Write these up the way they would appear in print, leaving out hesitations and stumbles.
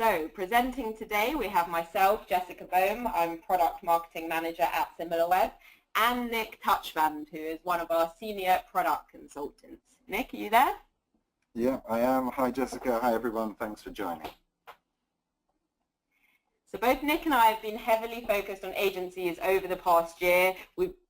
So, presenting today, we have myself, Jessica Bohm. I'm Product Marketing Manager at Similarweb, and Nick Touchband, who is one of our Senior Product Consultants. Nick, are you there? Yeah, I am. Hi, Jessica. Hi, everyone. Thanks for joining. So both Nick and I have been heavily focused on agencies over the past year.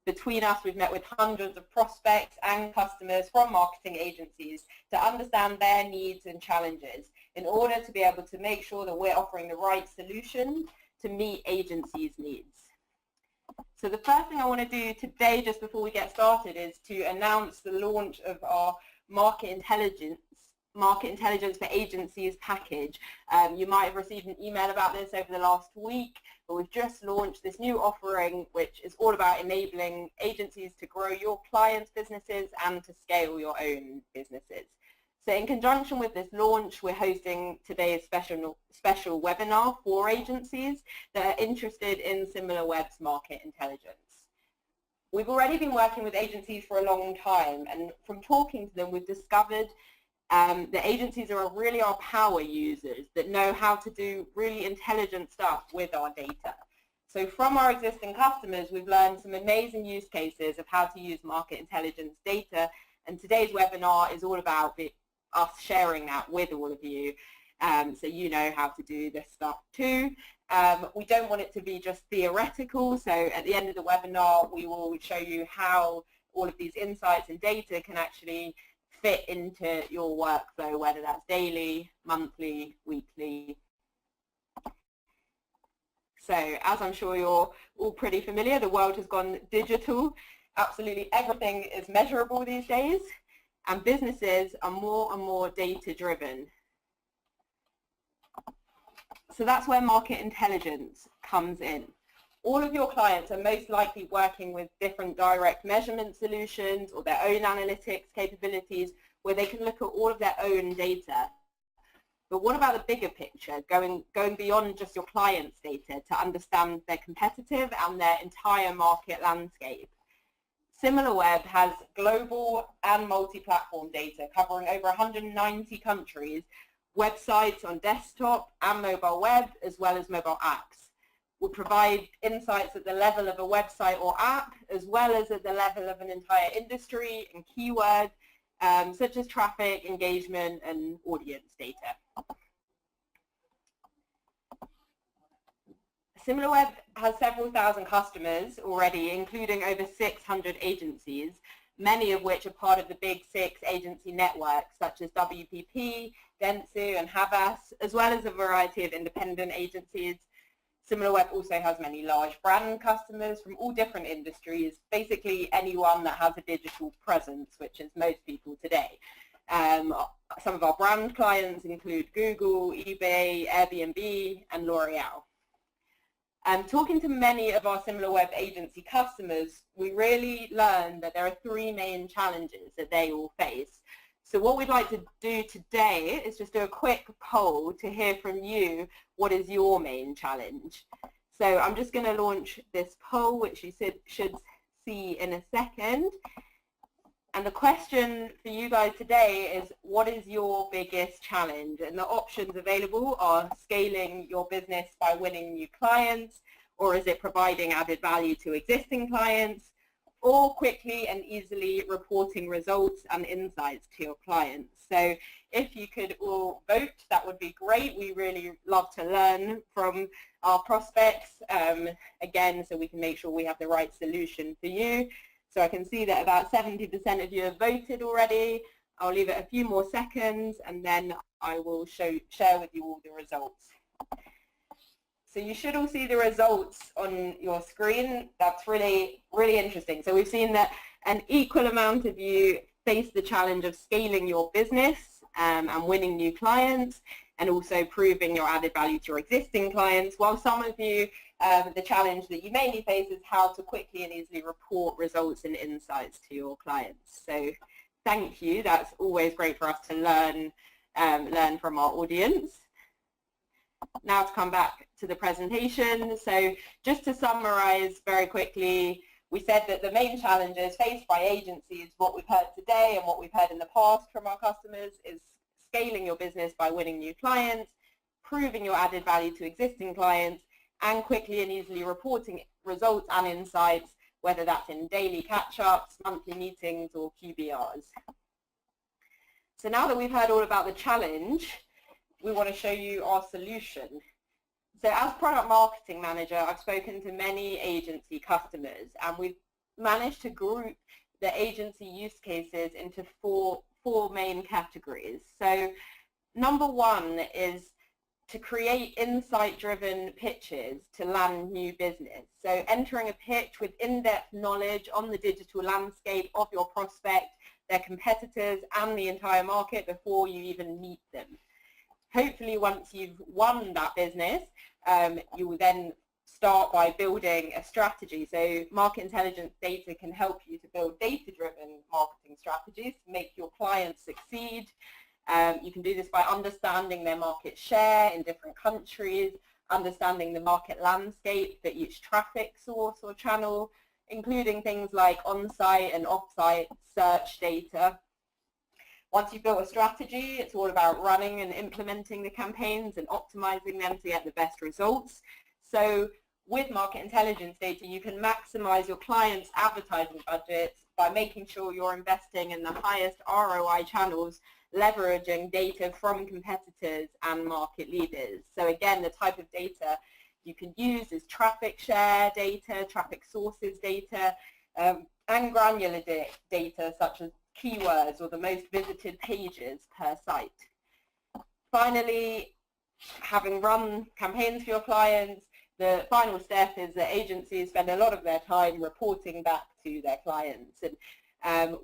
Between us, we've met with hundreds of prospects and customers from marketing agencies to understand their needs and challenges in order to be able to make sure that we're offering the right solution to meet agencies' needs. So the first thing I want to do today, just before we get started, is to announce the launch of our Market Intelligence for Agencies package. You might have received an email about this over the last week, but we've just launched this new offering which is all about enabling agencies to grow your clients' businesses and to scale your own businesses. So in conjunction with this launch, we're hosting today's special webinar for agencies that are interested in Similarweb's market intelligence. We've already been working with agencies for a long time, and from talking to them, we've discovered the agencies are really our power users that know how to do really intelligent stuff with our data. So from our existing customers, we've learned some amazing use cases of how to use market intelligence data, and today's webinar is all about us sharing that with all of you, so you know how to do this stuff too. We don't want it to be just theoretical, so at the end of the webinar, we will show you how all of these insights and data can actually fit into your workflow, whether that's daily, monthly, weekly. So as I'm sure you're all pretty familiar, the world has gone digital. Absolutely everything is measurable these days, and businesses are more and more data-driven. So that's where market intelligence comes in. All of your clients are most likely working with different direct measurement solutions or their own analytics capabilities where they can look at all of their own data. But what about the bigger picture, going beyond just your clients' data to understand their competitive and their entire market landscape? Similarweb has global and multi-platform data covering over 190 countries, websites on desktop and mobile web, as well as mobile apps. We provide insights at the level of a website or app, as well as at the level of an entire industry and keyword, such as traffic, engagement, and audience data. Similarweb has several thousand customers already, including over 600 agencies, many of which are part of the big 6 agency networks, such as WPP, Dentsu, and Havas, as well as a variety of independent agencies. Similarweb also has many large brand customers from all different industries, basically anyone that has a digital presence, which is most people today. Some of our brand clients include Google, eBay, Airbnb, and L'Oreal. Talking to many of our Similarweb agency customers, we really learned that there are 3 main challenges that they all face. So what we'd like to do today is just do a quick poll to hear from you, what is your main challenge? So I'm just going to launch this poll, which you should see in a second. And the question for you guys today is, what is your biggest challenge? And the options available are scaling your business by winning new clients, or is it providing added value to existing clients, or quickly and easily reporting results and insights to your clients. So if you could all vote, that would be great. We really love to learn from our prospects, again, so we can make sure we have the right solution for you. So I can see that about 70% of you have voted already. I'll leave it a few more seconds, and then I will share with you all the results. So you should all see the results on your screen. That's really, really interesting. So we've seen that an equal amount of you face the challenge of scaling your business and winning new clients, and also proving your added value to your existing clients, while some of you, the challenge that you mainly face is how to quickly and easily report results and insights to your clients. So thank you. That's always great for us to learn from our audience. Now to come back to the presentation. So just to summarize very quickly, we said that the main challenges faced by agencies, what we've heard today and what we've heard in the past from our customers, is scaling your business by winning new clients, proving your added value to existing clients, and quickly and easily reporting results and insights, whether that's in daily catch-ups, monthly meetings, or QBRs. So now that we've heard all about the challenge, we want to show you our solution. So as product marketing manager, I've spoken to many agency customers, and we've managed to group the agency use cases into four main categories. So number one is to create insight-driven pitches to land new business. So entering a pitch with in-depth knowledge on the digital landscape of your prospect, their competitors, and the entire market before you even meet them. Hopefully, once you've won that business, you will then start by building a strategy. So market intelligence data can help you to build data-driven marketing strategies to make your clients succeed. You can do this by understanding their market share in different countries, understanding the market landscape for each traffic source or channel, including things like on-site and off-site search data. Once you've built a strategy, it's all about running and implementing the campaigns and optimizing them to get the best results. So with market intelligence data, you can maximize your clients' advertising budgets by making sure you're investing in the highest ROI channels, leveraging data from competitors and market leaders. So again, the type of data you can use is traffic share data, traffic sources data, and granular data such as keywords or the most visited pages per site. Finally, having run campaigns for your clients, the final step is that agencies spend a lot of their time reporting back to their clients. And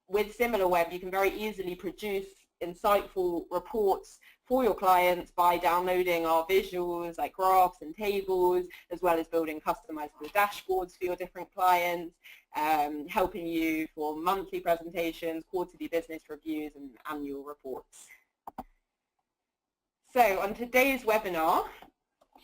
with Similarweb, you can very easily produce insightful reports for your clients by downloading our visuals like graphs and tables, as well as building customizable dashboards for your different clients, helping you for monthly presentations, quarterly business reviews, and annual reports. So on today's webinar,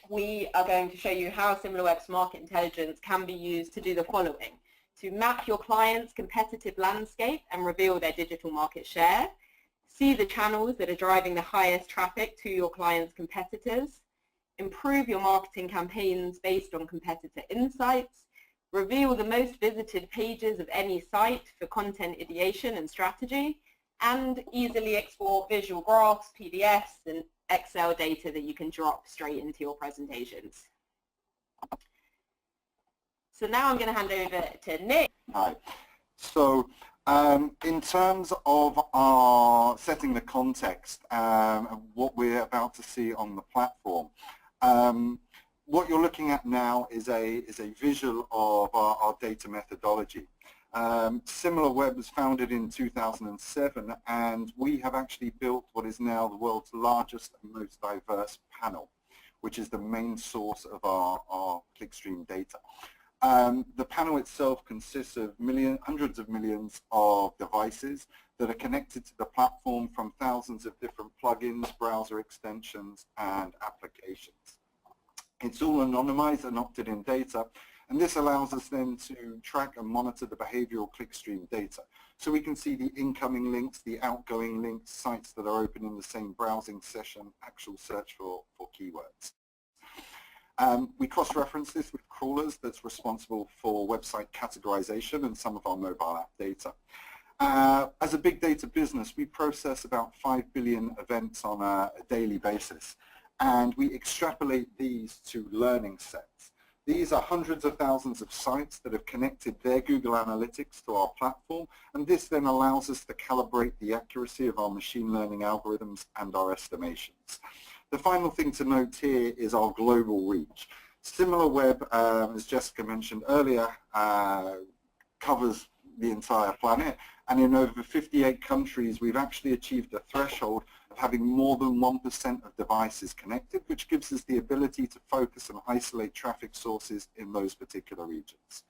we are going to show you how Similarweb's market intelligence can be used to do the following: to map your clients' competitive landscape and reveal their digital market share, see the channels that are driving the highest traffic to your clients' competitors, improve your marketing campaigns based on competitor insights, reveal the most visited pages of any site for content ideation and strategy, and easily export visual graphs, PDFs, and Excel data that you can drop straight into your presentations. So now I'm going to hand over to Nick. Hi. So in terms of our setting the context of what we're about to see on the platform, what you're looking at now is a visual of our data methodology. Similarweb was founded in 2007, and we have actually built what is now the world's largest and most diverse panel, which is the main source of our clickstream data. The panel itself consists of hundreds of millions of devices that are connected to the platform from thousands of different plugins, browser extensions, and applications. It's all anonymized and opted-in data, and this allows us then to track and monitor the behavioral clickstream data. So we can see the incoming links, the outgoing links, sites that are open in the same browsing session, actual search for keywords. We cross-reference this with crawlers that's responsible for website categorization and some of our mobile app data. As a big data business, we process about 5 billion events on a daily basis, and we extrapolate these to learning sets. These are hundreds of thousands of sites that have connected their Google Analytics to our platform, and this then allows us to calibrate the accuracy of our machine learning algorithms and our estimations. The final thing to note here is our global reach. Similarweb, as Jessica mentioned earlier, covers the entire planet, and in over 58 countries we've actually achieved a threshold of having more than 1% of devices connected, which gives us the ability to focus and isolate traffic sources in those particular regions.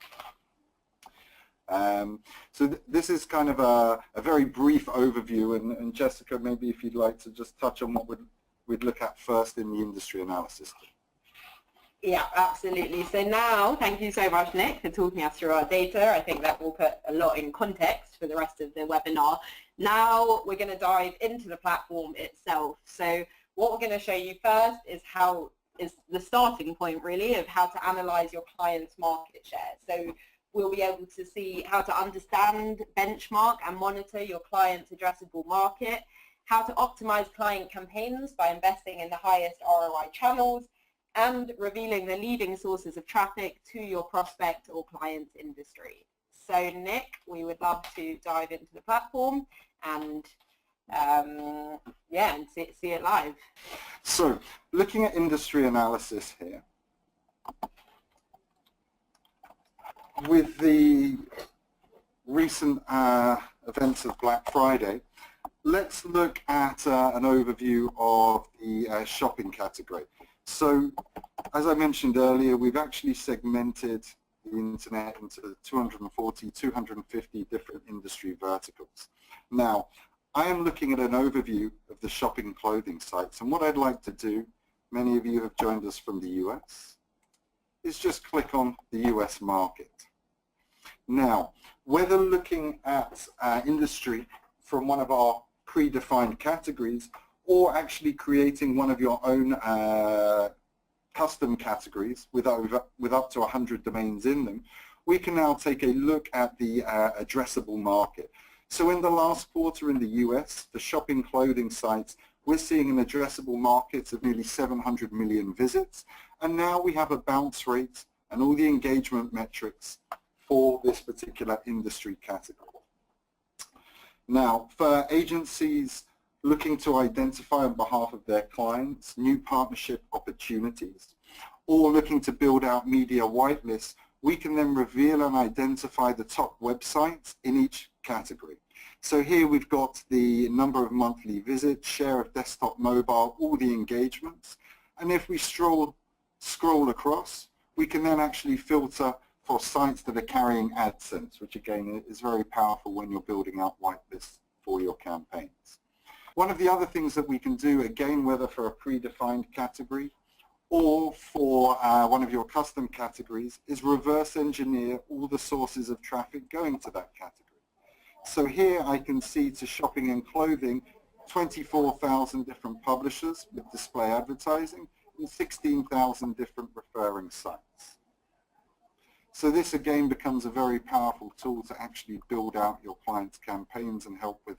So this is kind of a very brief overview, and Jessica, maybe if you'd like to just touch on what we'd look at first in the industry analysis. Yeah, absolutely. So now, thank you so much, Nick, for talking us through our data. I think that will put a lot in context for the rest of the webinar. Now we're going to dive into the platform itself. So What we're going to show you first is the starting point really of how to analyze your client's market share. So we'll be able to see how to understand, benchmark and monitor your client's addressable market, how to optimize client campaigns by investing in the highest ROI channels, and revealing the leading sources of traffic to your prospect or client's industry. So Nick, we would love to dive into the platform and and see it live. So looking at industry analysis here, with the recent events of Black Friday, let's look at an overview of the shopping category. So as I mentioned earlier, we've actually segmented the internet into 240, 250 different industry verticals. Now, I am looking at an overview of the shopping clothing sites, and what I'd like to do, many of you have joined us from the US, is just click on the US market. Now, whether looking at industry from one of our predefined categories or actually creating one of your own custom categories with up to 100 domains in them, we can now take a look at the addressable market. So in the last quarter in the US, for shopping clothing sites, we're seeing an addressable market of nearly 700 million visits, and now we have a bounce rate and all the engagement metrics for this particular industry category. Now, for agencies looking to identify on behalf of their clients new partnership opportunities, or looking to build out media whitelists, we can then reveal and identify the top websites in each category. So here we've got the number of monthly visits, share of desktop, mobile, all the engagements, and if we scroll across, we can then actually filter for sites that are carrying AdSense, which again is very powerful when you're building out whitelists for your campaigns. One of the other things that we can do, again, whether for a predefined category or for one of your custom categories, is reverse engineer all the sources of traffic going to that category. So here I can see to shopping and clothing 24,000 different publishers with display advertising and 16,000 different referring sites. So this again becomes a very powerful tool to actually build out your clients' campaigns and help with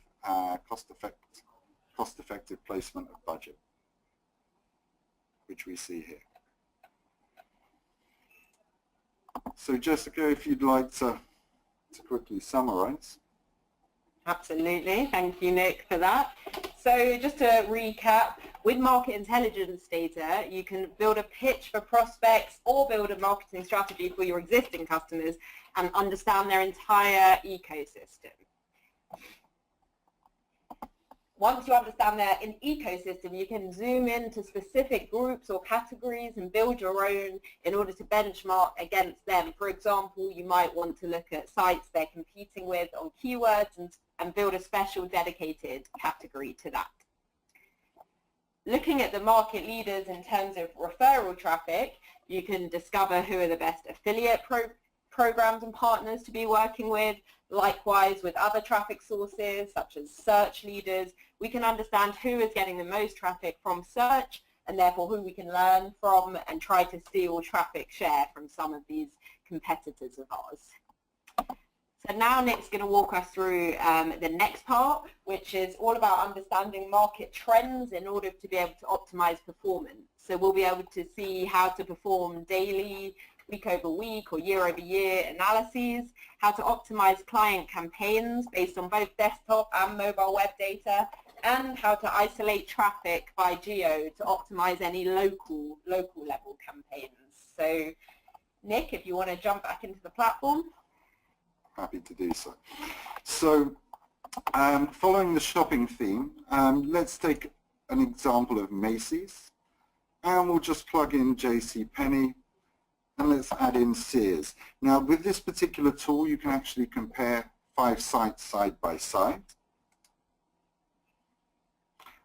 cost-effective placement of budget, which we see here. So Jessica, if you'd like to quickly summarize. Absolutely. Thank you, Nick, for that. So just to recap, with market intelligence data, you can build a pitch for prospects or build a marketing strategy for your existing customers and understand their entire ecosystem. Once you understand their ecosystem, you can zoom into specific groups or categories and build your own in order to benchmark against them. For example, you might want to look at sites they're competing with on keywords and build a special dedicated category to that. Looking at the market leaders in terms of referral traffic, you can discover who are the best affiliate programs and partners to be working with. Likewise, with other traffic sources such as search leaders, we can understand who is getting the most traffic from search and therefore who we can learn from and try to steal traffic share from some of these competitors of ours. So now Nick's going to walk us through the next part, which is all about understanding market trends in order to be able to optimize performance. So we'll be able to see how to perform daily, week over week or year over year analyses, how to optimize client campaigns based on both desktop and mobile web data, and how to isolate traffic by geo to optimize any local level campaigns. So Nick, if you want to jump back into the platform. Happy to do so. So following the shopping theme, let's take an example of Macy's, and we'll just plug in JCPenney, and let's add in Sears. Now with this particular tool you can actually compare 5 sites side by side,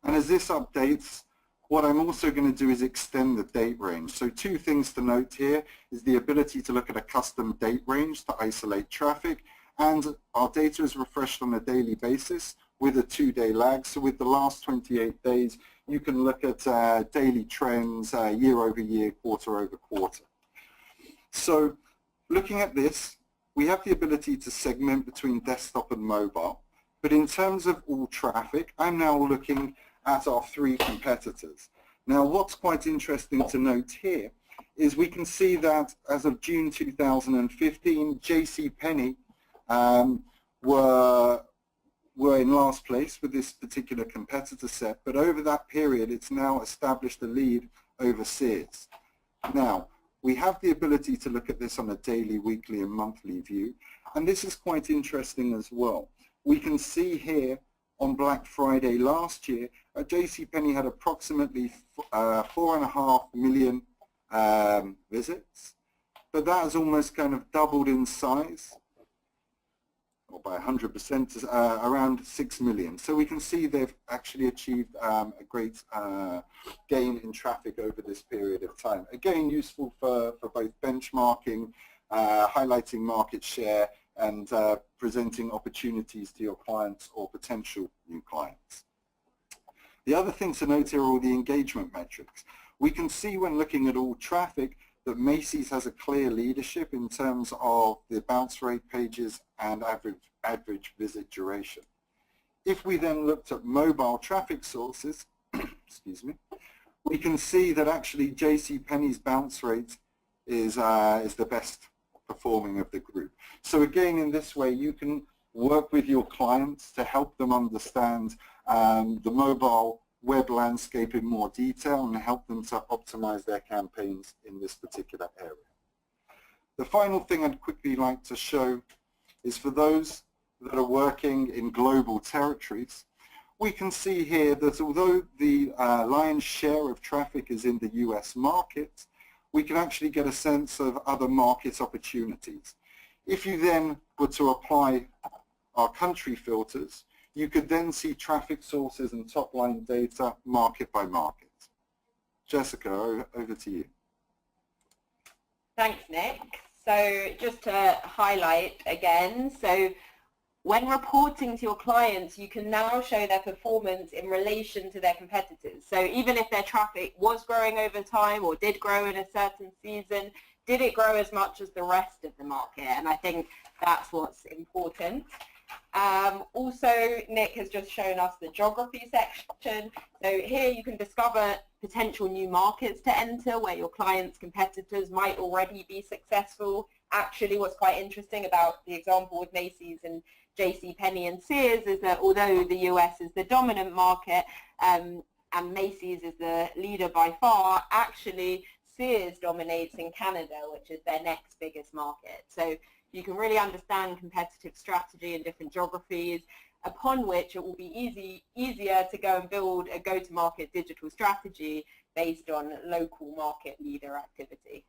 and as this updates, what I'm also going to do is extend the date range. So 2 things to note here is the ability to look at a custom date range to isolate traffic, and our data is refreshed on a daily basis with a 2-day lag. So with the last 28 days, you can look at daily trends, year over year, quarter over quarter. So looking at this, we have the ability to segment between desktop and mobile. But in terms of all traffic, I'm now looking at our 3 competitors. Now, what's quite interesting to note here is we can see that as of June 2015, JCPenney were in last place with this particular competitor set, but over that period, it's now established a lead over Sears. Now, we have the ability to look at this on a daily, weekly, and monthly view, and this is quite interesting as well. We can see here on Black Friday last year, JCPenney had approximately 4.5 million visits, but that has almost kind of doubled in size, or by 100%, around 6 million. So we can see they've actually achieved a great gain in traffic over this period of time. Again, useful for both benchmarking, highlighting market share, and presenting opportunities to your clients or potential new clients. The other thing to note here are all the engagement metrics. We can see when looking at all traffic that Macy's has a clear leadership in terms of the bounce rate pages and average visit duration. If we then looked at mobile traffic sources, excuse me, we can see that actually JCPenney's bounce rate is the best performing of the group. So again, in this way, you can work with your clients to help them understand the mobile web landscape in more detail and help them to optimize their campaigns in this particular area. The final thing I'd quickly like to show is for those that are working in global territories, we can see here that although the lion's share of traffic is in the US market, we can actually get a sense of other market opportunities. If you then were to apply our country filters, you could then see traffic sources and top-line data market by market. Jessica, over to you. Thanks, Nick. So just to highlight again, so when reporting to your clients, you can now show their performance in relation to their competitors. So even if their traffic was growing over time or did grow in a certain season, did it grow as much as the rest of the market? And I think that's what's important. Also, Nick has just shown us the geography section. So here you can discover potential new markets to enter where your clients' competitors might already be successful. Actually, what's quite interesting about the example with Macy's and JCPenney and Sears is that although the US is the dominant market and Macy's is the leader by far, actually Sears dominates in Canada, which is their next biggest market. So you can really understand competitive strategy in different geographies, upon which it will be easier to go and build a go-to-market digital strategy based on local market leader activity.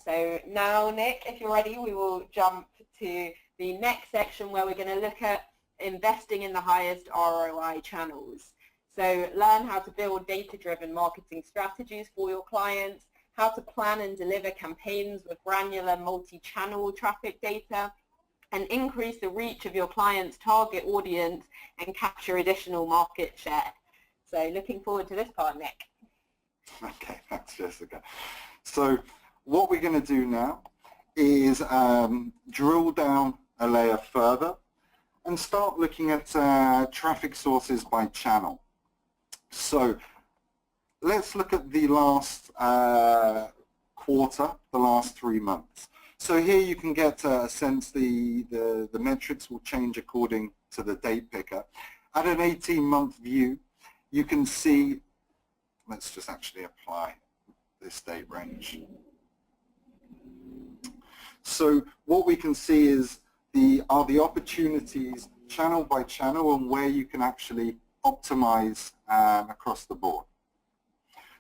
So now, Nick, if you're ready, we will jump to the next section where we're going to look at investing in the highest ROI channels. So learn how to build data-driven marketing strategies for your clients, how to plan and deliver campaigns with granular multi-channel traffic data, and increase the reach of your client's target audience and capture additional market share. So looking forward to this part, Nick. Okay, thanks, Jessica. So what we're going to do now is drill down a layer further and start looking at traffic sources by channel. So let's look at the last quarter, the last 3 months. So here you can get a sense the metrics will change according to the date picker. At an 18-month view, you can see, let's just actually apply this date range. So what we can see is the opportunities channel by channel and where you can actually optimize across the board.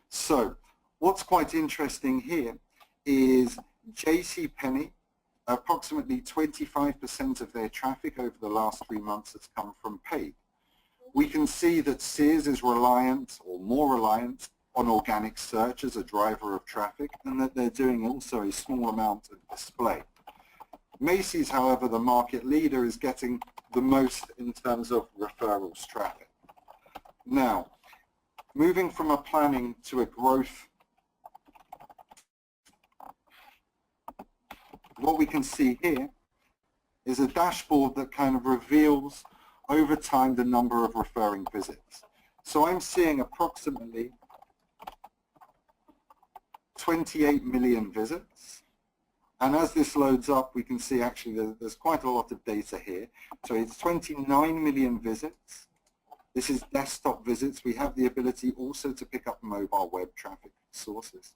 So what's quite interesting here is JCPenney, approximately 25% of their traffic over the last 3 months has come from paid. We can see that Sears is reliant or more reliant on organic search as a driver of traffic, and that they're doing also a small amount of display. Macy's, however, the market leader, is getting the most in terms of referrals traffic. Now, moving from a planning to a growth, what we can see here is a dashboard that kind of reveals over time the number of referring visits. So I'm seeing approximately 28 million visits. And as this loads up, we can see actually there's quite a lot of data here. So it's 29 million visits. This is desktop visits. We have the ability also to pick up mobile web traffic sources.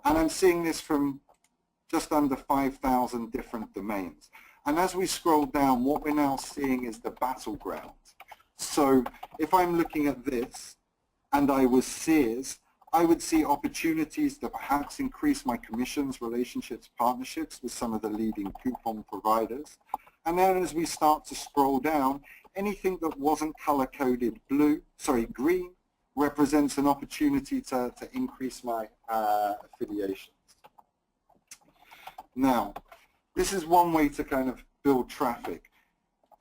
And I'm seeing this from just under 5,000 different domains. And as we scroll down, what we're now seeing is the battleground. So if I'm looking at this and I was Sears, I would see opportunities to perhaps increase my commissions, relationships, partnerships with some of the leading coupon providers. And then as we start to scroll down, anything that wasn't color-coded green represents an opportunity to increase my affiliations. Now, this is one way to kind of build traffic.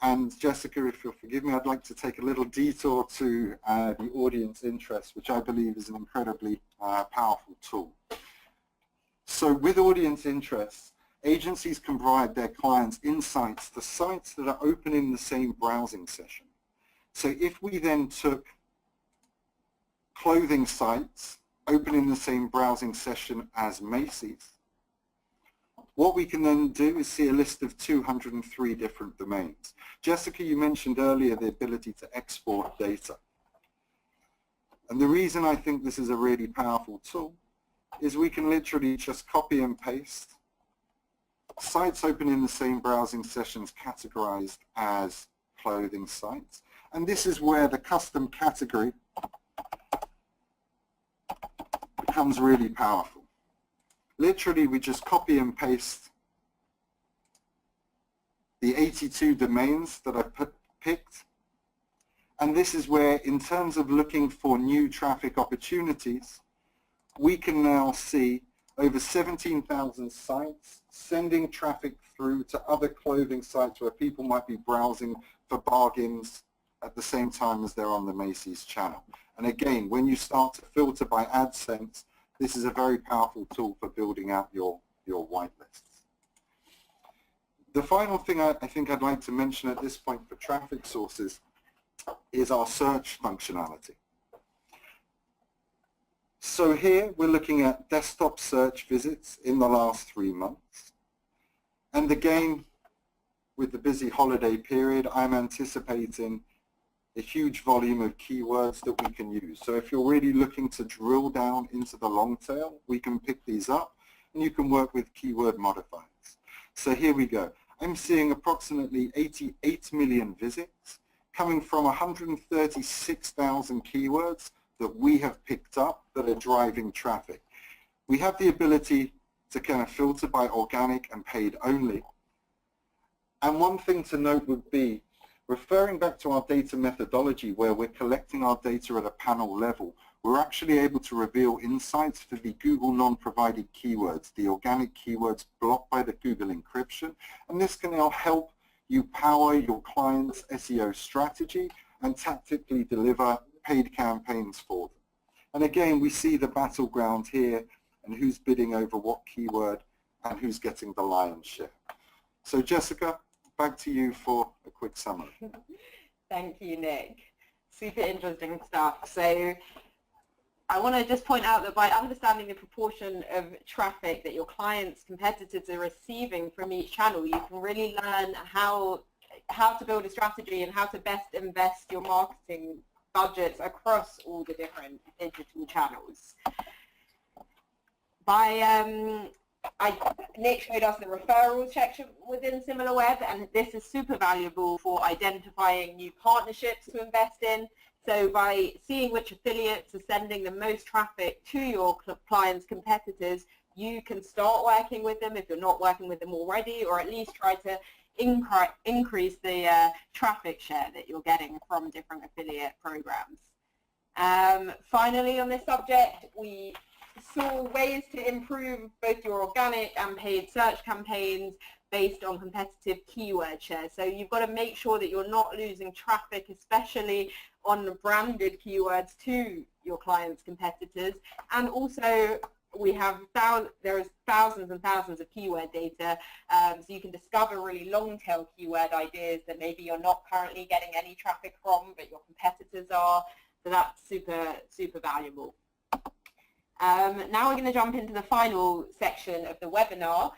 And Jessica, if you'll forgive me, I'd like to take a little detour to the audience interest, which I believe is an incredibly powerful tool. So with audience interests, agencies can provide their clients insights to sites that are open in the same browsing session. So if we then took clothing sites open in the same browsing session as Macy's, what we can then do is see a list of 203 different domains. Jessica, you mentioned earlier the ability to export data. And the reason I think this is a really powerful tool is we can literally just copy and paste sites open in the same browsing sessions categorized as clothing sites. And this is where the custom category becomes really powerful. Literally, we just copy and paste the 82 domains that I picked. And this is where, in terms of looking for new traffic opportunities, we can now see over 17,000 sites sending traffic through to other clothing sites where people might be browsing for bargains at the same time as they're on the Macy's channel. And again, when you start to filter by AdSense, this is a very powerful tool for building out your whitelists. The final thing I think I'd like to mention at this point for traffic sources is our search functionality. So here we're looking at desktop search visits in the last 3 months. And again, with the busy holiday period, I'm anticipating a huge volume of keywords that we can use. So if you're really looking to drill down into the long tail, we can pick these up and you can work with keyword modifiers. So here we go. I'm seeing approximately 88 million visits coming from 136,000 keywords that we have picked up that are driving traffic. We have the ability to kind of filter by organic and paid only. And one thing to note would be, referring back to our data methodology where we're collecting our data at a panel level, we're actually able to reveal insights for the Google non-provided keywords, the organic keywords blocked by the Google encryption. And this can now help you power your client's SEO strategy and tactically deliver paid campaigns for them. And again, we see the battleground here and who's bidding over what keyword and who's getting the lion's share. So Jessica, back to you for a quick summary. Thank you, Nick. Super interesting stuff. So I want to just point out that by understanding the proportion of traffic that your clients' competitors are receiving from each channel, you can really learn how to build a strategy and how to best invest your marketing budgets across all the different digital channels. Nick showed us the referrals section within Similarweb, and this is super valuable for identifying new partnerships to invest in. So by seeing which affiliates are sending the most traffic to your clients' competitors, you can start working with them if you're not working with them already, or at least try to increase the traffic share that you're getting from different affiliate programs. Finally, on this subject, we saw ways to improve both your organic and paid search campaigns based on competitive keyword share. So you've got to make sure that you're not losing traffic, especially on branded keywords, to your clients' competitors. And also there is thousands and thousands of keyword data, so you can discover really long tail keyword ideas that maybe you're not currently getting any traffic from, but your competitors are. So that's super, super valuable. Now we're going to jump into the final section of the webinar,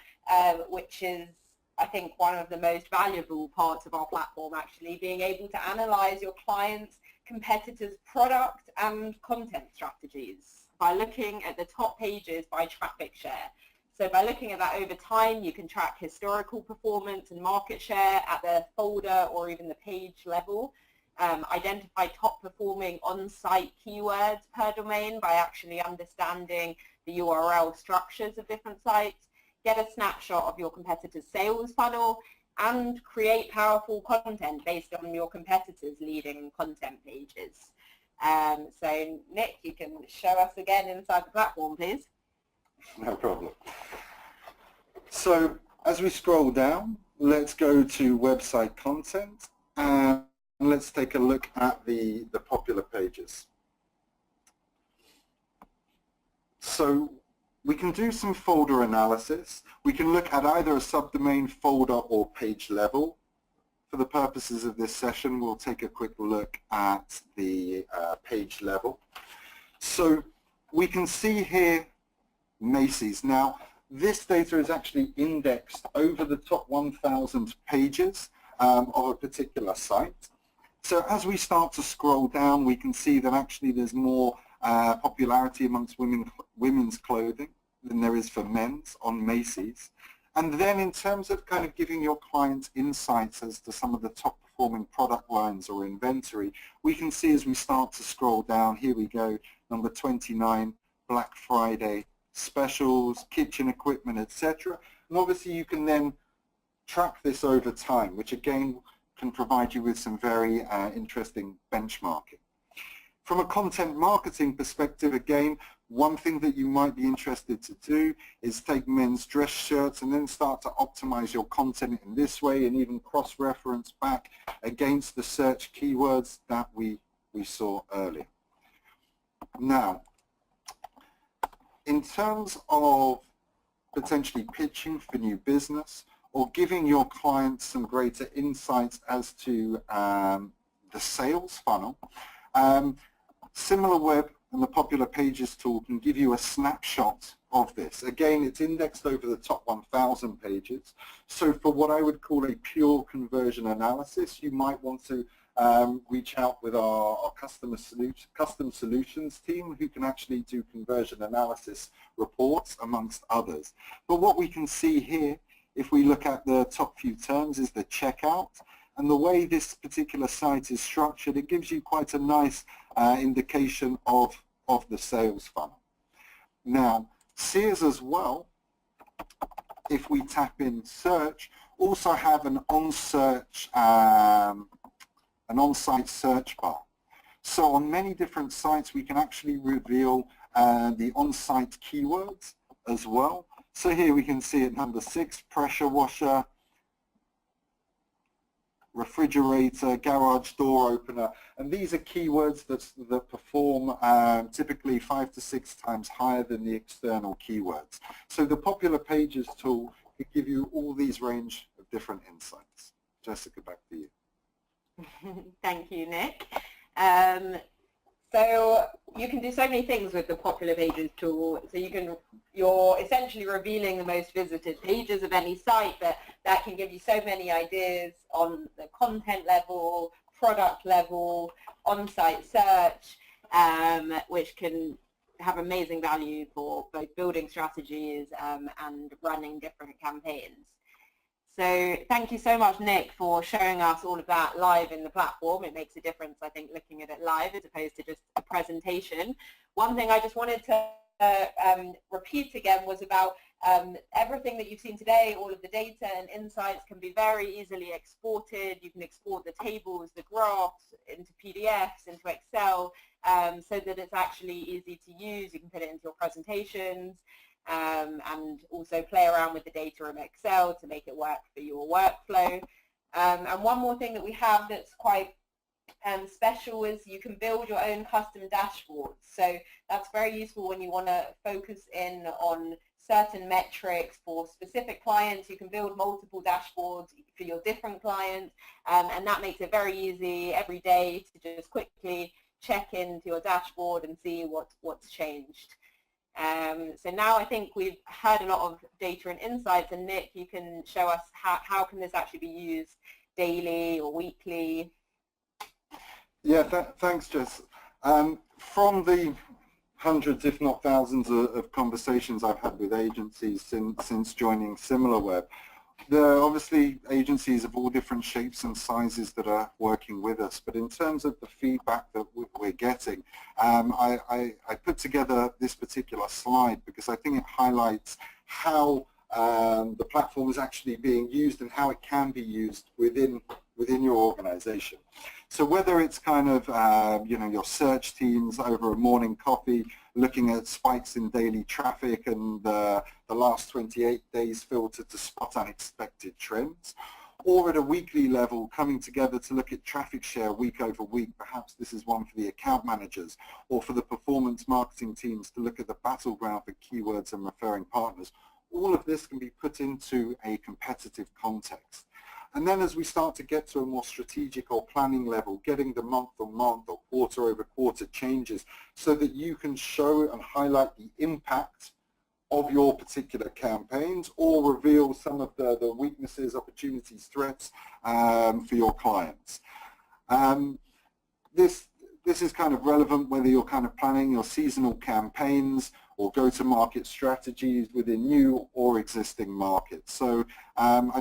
which is, I think, one of the most valuable parts of our platform, actually, being able to analyze your clients' competitors' product and content strategies by looking at the top pages by traffic share. So by looking at that over time, you can track historical performance and market share at the folder or even the page level. Identify top performing on-site keywords per domain by actually understanding the URL structures of different sites, get a snapshot of your competitor's sales funnel, and create powerful content based on your competitors' leading content pages. So Nick, you can show us again inside the platform, please. No problem. So as we scroll down, let's go to website content and let's take a look at the popular pages. So we can do some folder analysis. We can look at either a subdomain, folder, or page level. For the purposes of this session, we'll take a quick look at the page level. So we can see here Macy's. Now, this data is actually indexed over the top 1,000 pages of a particular site. So as we start to scroll down, we can see that actually there's more popularity amongst women's clothing than there is for men's on Macy's. And then in terms of kind of giving your clients insights as to some of the top performing product lines or inventory, we can see as we start to scroll down, here we go, number 29, Black Friday specials, kitchen equipment, etc. And obviously you can then track this over time, which again can provide you with some very interesting benchmarking. From a content marketing perspective, again, one thing that you might be interested to do is take men's dress shirts and then start to optimize your content in this way and even cross-reference back against the search keywords that we saw earlier. Now, in terms of potentially pitching for new business or giving your clients some greater insights as to the sales funnel, Similarweb and the Popular Pages tool can give you a snapshot of this. Again, it's indexed over the top 1,000 pages. So for what I would call a pure conversion analysis, you might want to reach out with our custom solutions team who can actually do conversion analysis reports amongst others. But what we can see here, if we look at the top few terms, is the checkout. And the way this particular site is structured, it gives you quite a nice indication of the sales funnel. Now, Sears as well, if we tap in search, also have an on-site search bar. So on many different sites, we can actually reveal the on-site keywords as well. So here we can see at number 6, pressure washer, refrigerator, garage door opener, and these are keywords that perform typically 5 to 6 times higher than the external keywords. So the Popular Pages tool could give you all these range of different insights. Jessica, back to you. Thank you, Nick. So you can do so many things with the Popular Pages tool. So you're essentially revealing the most visited pages of any site, but that can give you so many ideas on the content level, product level, on-site search, which can have amazing value for both building strategies and running different campaigns. So thank you so much, Nick, for showing us all of that live in the platform. It makes a difference, I think, looking at it live as opposed to just a presentation. One thing I just wanted to repeat again was about everything that you've seen today. All of the data and insights can be very easily exported. You can export the tables, the graphs into PDFs, into Excel, so that it's actually easy to use. You can put it into your presentations. and also play around with the data in Excel to make it work for your workflow. And one more thing that we have that's quite special is you can build your own custom dashboards. So that's very useful when you want to focus in on certain metrics for specific clients. You can build multiple dashboards for your different clients, and that makes it very easy every day to just quickly check into your dashboard and see what's changed. So now I think we've heard a lot of data and insights, and Nick, you can show us how can this actually be used daily or weekly. Yeah, thanks, Jess. From the hundreds, if not thousands, of conversations I've had with agencies since joining Similarweb, there are obviously agencies of all different shapes and sizes that are working with us, but in terms of the feedback that we're getting, I put together this particular slide because I think it highlights how the platform is actually being used and how it can be used within your organization. So whether it's kind of your search teams over a morning coffee looking at spikes in daily traffic and the last 28 days filtered to spot unexpected trends, or at a weekly level coming together to look at traffic share week over week, perhaps this is one for the account managers or for the performance marketing teams to look at the battleground for keywords and referring partners. All of this can be put into a competitive context. And then as we start to get to a more strategic or planning level, getting the month-on-month or quarter-over-quarter changes so that you can show and highlight the impact of your particular campaigns or reveal some of the weaknesses, opportunities, threats for your clients. This is kind of relevant whether you're kind of planning your seasonal campaigns or go-to-market strategies within new or existing markets. So I'm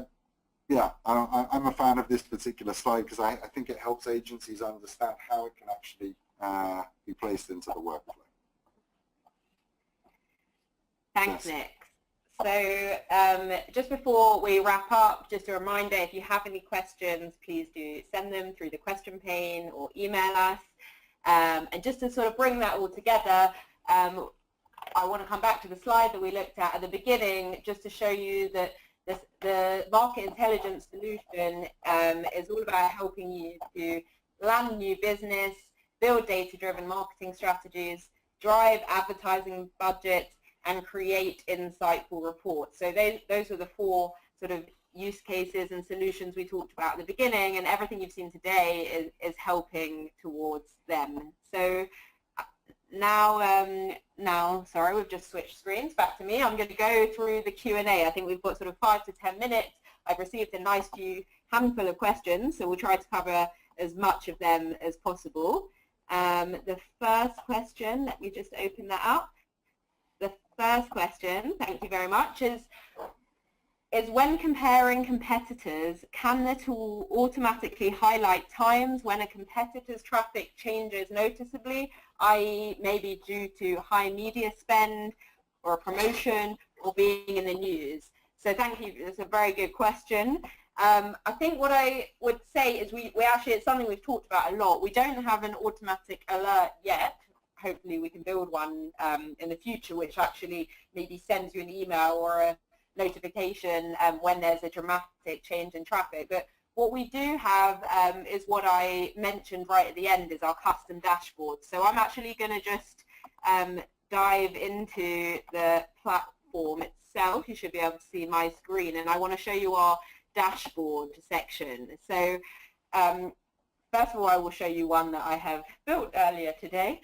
a fan of this particular slide because I think it helps agencies understand how it can actually be placed into the workflow. Thanks, Yes. Nick. So just before we wrap up, just a reminder, if you have any questions, please do send them through the question pane or email us. And just to sort of bring that all together, I want to come back to the slide that we looked at the beginning just to show you that the market intelligence solution is all about helping you to land new business, build data-driven marketing strategies, drive advertising budgets, and create insightful reports. So those are the four sort of use cases and solutions we talked about at the beginning, and everything you've seen today is helping towards them. So now, sorry, we've just switched screens. Back to me. I'm going to go through the Q&A. I think we've got sort of 5 to 10 minutes. I've received a nice handful of questions, so we'll try to cover as much of them as possible. The first question, let me just open that up. The first question, thank you very much, is when comparing competitors, can the tool automatically highlight times when a competitor's traffic changes noticeably, i.e. maybe due to high media spend or a promotion or being in the news? So thank you, it's a very good question. I think what I would say is we actually, it's something we've talked about a lot. We don't have an automatic alert yet. Hopefully we can build one in the future, which actually maybe sends you an email or a notification when there's a dramatic change in traffic. But what we do have is what I mentioned right at the end, is our custom dashboard. So I'm actually going to just dive into the platform itself. You should be able to see my screen, and I want to show you our dashboard section. So first of all, I will show you one that I have built earlier today,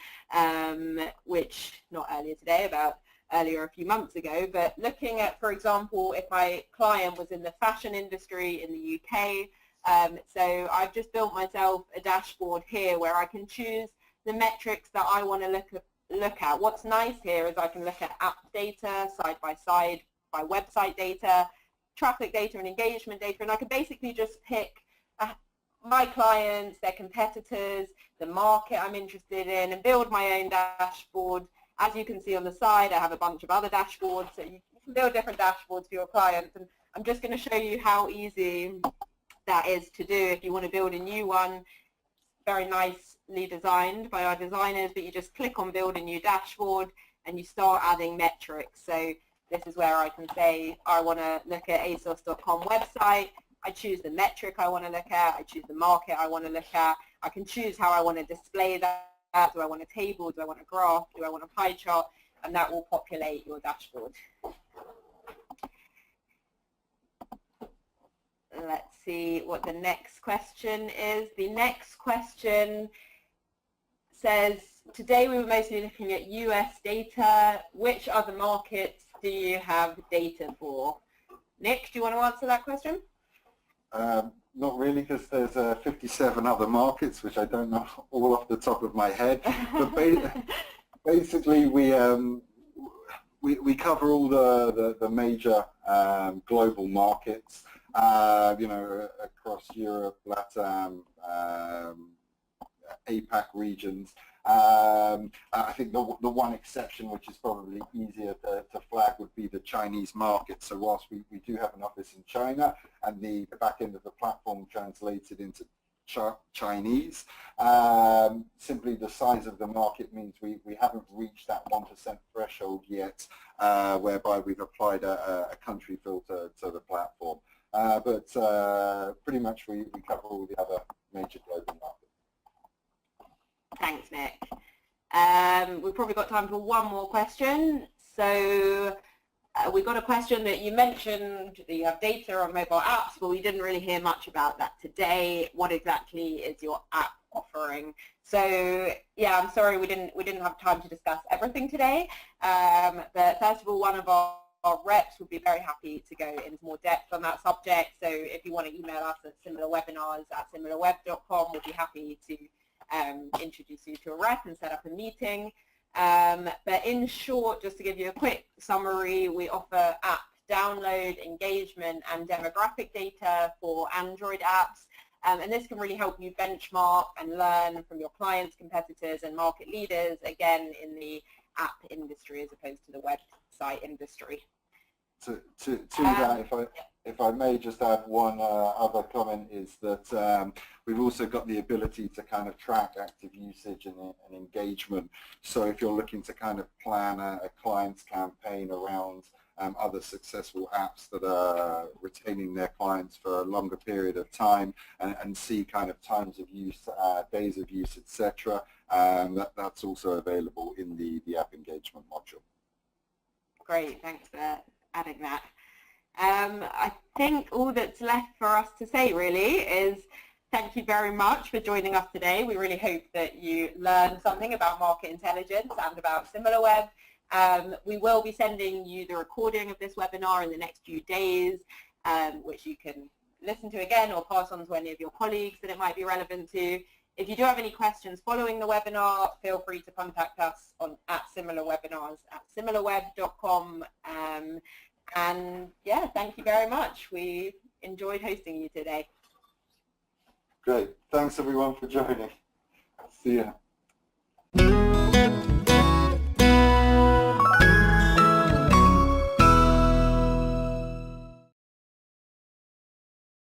which, not earlier today, about earlier a few months ago, but looking at, for example, if my client was in the fashion industry in the UK, so I've just built myself a dashboard here where I can choose the metrics that I want to look at. What's nice here is I can look at app data side by side, by website data, traffic data and engagement data, and I can basically just pick my clients, their competitors, the market I'm interested in, and build my own dashboard. As you can see on the side, I have a bunch of other dashboards, so you can build different dashboards for your clients, and I'm just going to show you how easy that is to do if you want to build a new one. Very nicely designed by our designers, but you just click on build a new dashboard and you start adding metrics. So This is where I can say I want to look at ASOS.com website. I choose the metric I want to look at. I choose the market I want to look at. I can choose how I want to display that. Do I want a table? Do I want a graph? Do I want a pie chart? And that will populate your dashboard. Let's see what the next question is. The next question says, today we were mostly looking at US data. Which other markets do you have data for? Nick, do you want to answer that question? Not really, because there's 57 other markets, which I don't know all off the top of my head. But basically, we cover all the major global markets, across Europe, LATAM, APAC regions. I think the one exception, which is probably easier to flag, would be the Chinese market. So whilst we do have an office in China, and the back end of the platform translated into Chinese, simply the size of the market means we haven't reached that 1% threshold yet, whereby we've applied a country filter to the platform. But pretty much we cover all the other major global markets. Thanks, Nick. We've probably got time for one more question. So we got a question that you mentioned that you have data on mobile apps, but we didn't really hear much about that today. What exactly is your app offering? So yeah, I'm sorry we didn't have time to discuss everything today. But first of all, one of our reps would be very happy to go into more depth on that subject. So if you want to email us at similarwebinars@similarweb.com, we'll be happy to introduce you to a rep and set up a meeting. But in short, just to give you a quick summary, we offer app download, engagement, and demographic data for Android apps. And this can really help you benchmark and learn from your clients, competitors, and market leaders, again, in the app industry as opposed to the website industry. To that, if I may just add one other comment, is that we've also got the ability to kind of track active usage and engagement. So if you're looking to kind of plan a client's campaign around other successful apps that are retaining their clients for a longer period of time, and see kind of times of use, days of use, etc., that's also available in the app engagement module. Great, thanks for adding that. I think all that's left for us to say really is thank you very much for joining us today. We really hope that you learned something about market intelligence and about Similarweb. We will be sending you the recording of this webinar in the next few days, which you can listen to again or pass on to any of your colleagues that it might be relevant to. If you do have any questions following the webinar, feel free to contact us at similarwebinars@similarweb.com. And yeah, thank you very much. We enjoyed hosting you today. Great. Thanks everyone for joining. See ya.